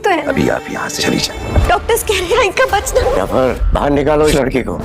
तो है। अभी आप यहाँ से चली जाए। डॉक्टर्स कह रहे हैं इनका बचना। जाफर, बाहर निकालो इस लड़की को।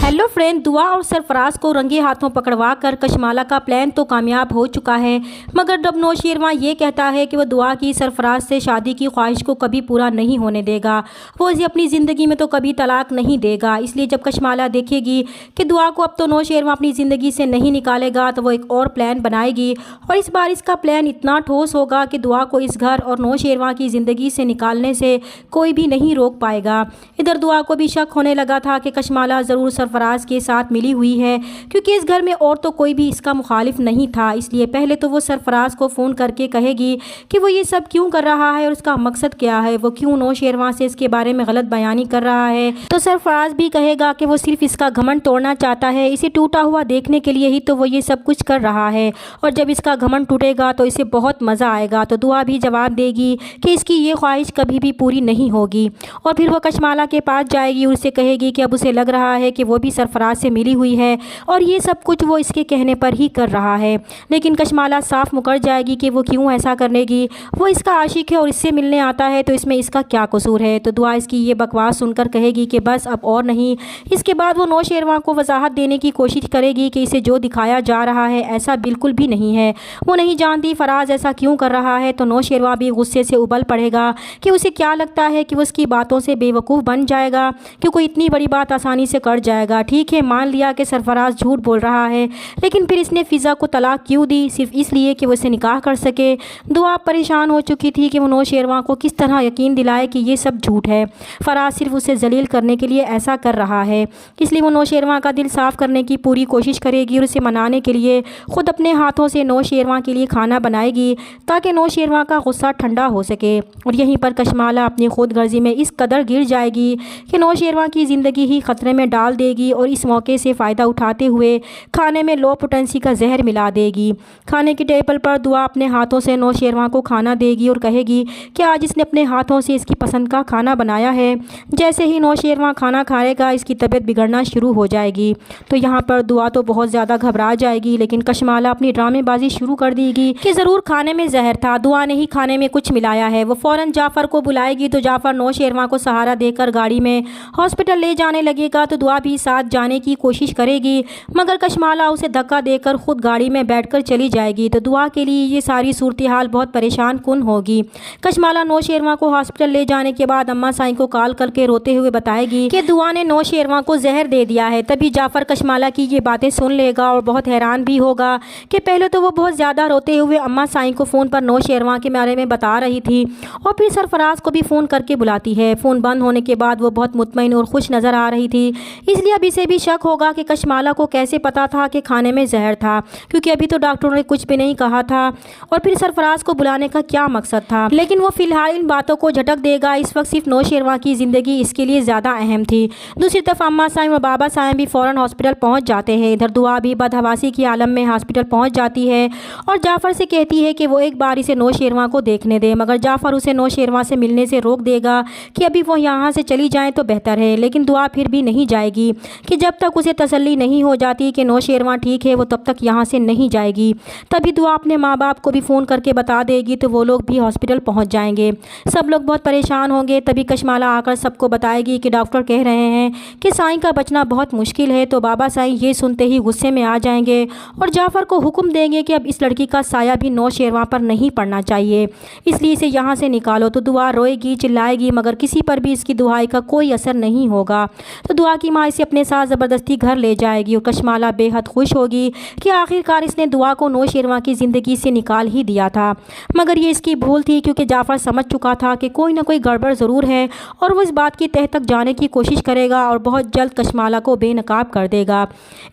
हेलो फ्रेंड, दुआ और सरफराज को रंगे हाथों पकड़वा कर कशमाला का प्लान तो कामयाब हो चुका है, मगर जब नौशेरवा ये कहता है कि वह दुआ की सरफराज से शादी की ख्वाहिश को कभी पूरा नहीं होने देगा, वो इसे अपनी ज़िंदगी में तो कभी तलाक नहीं देगा। इसलिए जब कशमाला देखेगी कि दुआ को अब तो नौशेरवा अपनी ज़िंदगी से नहीं निकालेगा, तो वो एक और प्लान बनाएगी और इस बार इसका प्लान इतना ठोस होगा कि दुआ को इस घर और नौशेरवा की ज़िंदगी से निकालने से कोई भी नहीं रोक पाएगा। इधर दुआ को भी शक होने लगा था कि कशमाला ज़रूर सरफराज के साथ मिली हुई है, क्योंकि इस घर में और तो कोई भी इसका मुखालिफ नहीं था। इसलिए पहले तो वो सरफराज को फ़ोन करके कहेगी कि वो ये सब क्यों कर रहा है और उसका मकसद क्या है, वो क्यों नौशेरवा से इसके बारे में गलत बयानी कर रहा है। तो सरफराज भी कहेगा कि वो सिर्फ इसका घमंड तोड़ना चाहता है, इसे टूटा हुआ देखने के लिए ही तो वो ये सब कुछ कर रहा है, और जब इसका घमंड टूटेगा तो इसे बहुत मज़ा आएगा। तो दुआ भी जवाब देगी कि इसकी ये ख्वाहिश कभी भी पूरी नहीं होगी, और फिर वो कशमाला के पास जाएगी और उसे कहेगी कि अब उसे लग रहा है कि वो भी सरफराज से मिली हुई है और ये सब कुछ वो इसके कहने पर ही कर रहा है। लेकिन कशमाला साफ मुकर जाएगी कि वो क्यों ऐसा करनेगी, वो इसका आशिक है और इससे मिलने आता है, तो इसमें इसका क्या कसूर है। तो दुआ इसकी ये बकवास सुनकर कहेगी कि बस अब और नहीं। इसके बाद वो नौशेरवा को वजाहत देने की कोशिश करेगी कि इसे जो दिखाया जा रहा है ऐसा बिल्कुल भी नहीं है, वो नहीं जानती फराज ऐसा क्यों कर रहा है। तो नौशेरवा भी गुस्से से उबल पड़ेगा कि उसे क्या लगता है कि वो उसकी बातों से बेवकूफ़ बन जाएगा, कि कोई इतनी बड़ी बात आसानी से कर जाएगा। ठीक है, मान लिया कि सरफराज झूठ बोल रहा है, लेकिन फिर इसने फ़िज़ा को तलाक क्यों दी? सिर्फ इसलिए कि वो इसे निकाह कर सके। दुआ परेशान हो चुकी थी कि वो नौशेरवा को किस तरह यकीन दिलाए कि ये सब झूठ है, फराज सिर्फ उसे जलील करने के लिए ऐसा कर रहा है। इसलिए वो नौशेरवा का दिल साफ़ करने की पूरी कोशिश करेगी और उसे मनाने के लिए ख़ुद अपने हाथों से नौशेरवा के लिए खाना बनाएगी, ताकि नौशेरवा का गुस्सा ठंडा हो सके। और यहीं पर कशमाला अपनी खुद गर्जी में इस कदर गिर जाएगी कि नौशेरवा की ज़िंदगी ही ख़तरे में डाल देगी, और इस मौके से फ़ायदा उठाते हुए खाने में लो पोटेंसी का जहर मिला देगी। खाने की टेबल पर दुआ अपने हाथों से नौशेरवा को खाना देगी और कहेगी कि आज इसने अपने हाथों से इसकी पसंद का खाना बनाया है। जैसे ही नौशेरवा खाना खाएगा, इसकी तबीयत बिगड़ना शुरू हो जाएगी। तो यहाँ पर दुआ तो बहुत ज़्यादा घबरा जाएगी, लेकिन कशमाला अपनी ड्रामेबाजी शुरू कर देगी कि ज़रूर खाने में जहर था, दुआ ने ही खाने में कुछ मिलाया है। वो फ़ौरन जाफ़र को बुलाएगी, तो जाफ़र नौशेरवा को सहारा देकर गाड़ी में हॉस्पिटल ले जाने लगेगा। तो दुआ भी साथ जाने की कोशिश करेगी, मगर कशमाला उसे धक्का देकर खुद गाड़ी में बैठकर चली जाएगी। तो दुआ के लिए ये सारी सूरत हाल बहुत परेशान कुन होगी। कशमाला नौशेरवा को हॉस्पिटल ले जाने के बाद अम्मा साईं को कॉल करके रोते हुए बताएगी कि दुआ ने नौशेरवा को जहर दे दिया है। तभी जाफ़र कशमाला की ये बातें सुन लेगा और बहुत हैरान भी होगा कि पहले तो वो बहुत ज़्यादा रोते हुए अम्मा साईं को फ़ोन पर नौशेरवा के बारे में बता रही थी, और फिर सरफराज को भी फ़ोन करके बुलाती है। फ़ोन बंद होने के बाद वो बहुत मुतमईन और खुश नज़र आ रही थी, इसलिए अब इसे भी शक होगा कि कशमाला को कैसे पता था कि खाने में जहर था, क्योंकि अभी तो डॉक्टरों ने कुछ भी नहीं कहा था। और फिर सरफराज को बुलाने का क्या मकसद था, लेकिन वो फ़िलहाल इन बातों को झटक देगा। इस वक्त सिर्फ नौशेरवा की ज़िंदगी इसके लिए ज़्यादा अहम थी। दूसरी तरफ अम्मा साईं और बाबा साईं भी फ़ौरन हॉस्पिटल पहुँच जाते हैं। इधर दुआ भी बदहवासी की आलम में हॉस्पिटल पहुँच जाती है और जाफ़र से कहती है कि वो एक बार इसे नौशेरवा को देखने दे, मगर जाफ़र उसे नौशेरवा से मिलने से रोक देगा कि अभी वो यहाँ से चली जाए तो बेहतर है। लेकिन दुआ फिर भी नहीं जाएगी कि जब तक उसे तसल्ली नहीं हो जाती कि नौशेरवा ठीक है, वो तब तक यहाँ से नहीं जाएगी। तभी दुआ अपने माँ बाप को भी फ़ोन करके बता देगी, तो वो लोग भी हॉस्पिटल पहुँच जाएंगे। सब लोग बहुत परेशान होंगे। तभी कशमाला आकर सबको बताएगी कि डॉक्टर कह रहे हैं कि साईं का बचना बहुत मुश्किल है। तो बाबा साईं ये सुनते ही गुस्से में आ जाएंगे और जाफ़र को हुक्म देंगे कि अब इस लड़की का साया भी नौशेरवा पर नहीं पड़ना चाहिए, इसलिए इसे यहाँ से निकालो। तो दुआ रोएगी, चिल्लाएगी, मगर किसी पर भी इसकी दुआई का कोई असर नहीं होगा। तो दुआ की माँ इसे अपने साथ ज़बरदस्ती घर ले जाएगी और कशमाला बेहद खुश होगी कि आखिरकार इसने दुआ को नौशेरवा की ज़िंदगी से निकाल ही दिया था। मगर ये इसकी भूल थी, क्योंकि जाफ़र समझ चुका था कि कोई ना कोई गड़बड़ ज़रूर है, और वो इस बात की तह तक जाने की कोशिश करेगा और बहुत जल्द कशमाला को बेनकाब कर देगा।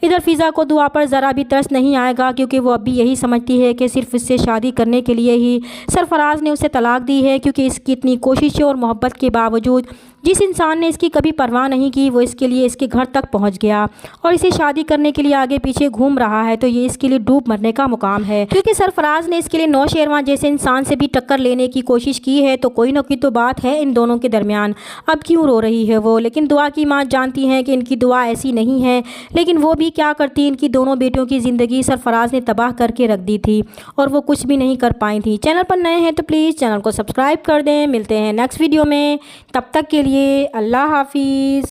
इधर फ़िज़ा को दुआ पर ज़रा भी तरस नहीं आएगा, क्योंकि वो अभी यही समझती है कि सिर्फ इससे शादी करने के लिए ही सरफराज ने उसे तलाक दी है, क्योंकि इसकी इतनी कोशिशों और मोहब्बत के बावजूद जिस इंसान ने इसकी कभी परवाह नहीं की वो इसके लिए इसके घर तक पहुंच गया और इसे शादी करने के लिए आगे पीछे घूम रहा है, तो ये इसके लिए डूब मरने का मुकाम है। क्योंकि सरफराज ने इसके लिए नौशेरवां जैसे इंसान से भी टक्कर लेने की कोशिश की है, तो कोई ना कोई तो बात है इन दोनों के दरमियान। अब क्यों रो रही है वो? लेकिन दुआ की माँ जानती हैं कि इनकी दुआ ऐसी नहीं है, लेकिन वो भी क्या करती, इनकी दोनों बेटियों की ज़िंदगी सरफराज ने तबाह करके रख दी थी और वो कुछ भी नहीं कर पाई थी। चैनल पर नए हैं तो प्लीज़ चैनल को सब्सक्राइब कर दें। मिलते हैं नेक्स्ट वीडियो में, तब तक के लिए अल्लाह हाफिज़।